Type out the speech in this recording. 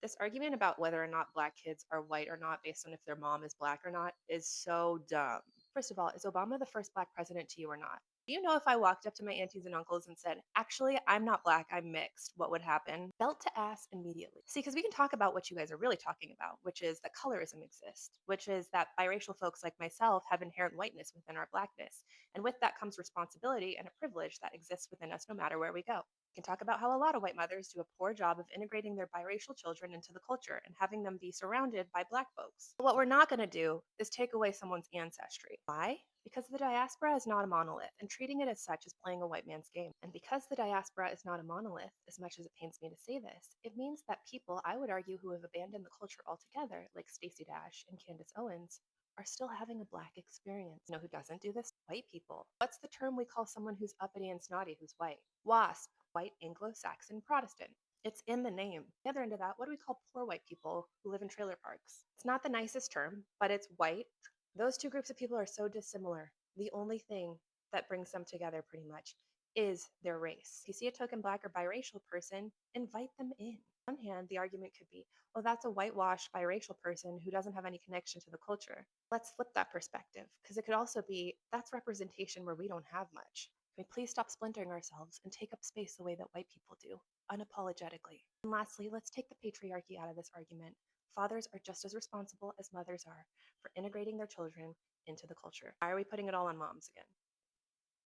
This argument about whether or not black kids are white or not based on if their mom is black or not is so dumb. First of all, is Obama the first black president to you or not? Do you know if I walked up to my aunties and uncles and said, actually, I'm not black, I'm mixed, what would happen? Belt to ass immediately. See, because we can talk about what you guys are really talking about, which is that colorism exists, which is that biracial folks like myself have inherent whiteness within our blackness. And with that comes responsibility and a privilege that exists within us no matter where we go. We can talk about how a lot of white mothers do a poor job of integrating their biracial children into the culture and having them be surrounded by black folks. But what we're not going to do is take away someone's ancestry. Why? Because the diaspora is not a monolith, and treating it as such is playing a white man's game. And because the diaspora is not a monolith, as much as it pains me to say this, it means that people, I would argue, who have abandoned the culture altogether, like Stacey Dash and Candace Owens, are still having a black experience. You know who doesn't do this? White people. What's the term we call someone who's uppity and snotty who's white? WASP, white Anglo-Saxon Protestant. It's in the name. The other end of that, what do we call poor white people who live in trailer parks? It's not the nicest term, but it's white. Those two groups of people are so dissimilar. The only thing that brings them together pretty much is their race. If you see a token black or biracial person, invite them in. On one hand, the argument could be, oh, that's a whitewashed biracial person who doesn't have any connection to the culture. Let's flip that perspective, because it could also be that's representation where we don't have much. Can we please stop splintering ourselves and take up space the way that white people do, unapologetically? And lastly, let's take the patriarchy out of this argument. Fathers are just as responsible as mothers are for integrating their children into the culture. Why are we putting it all on moms again?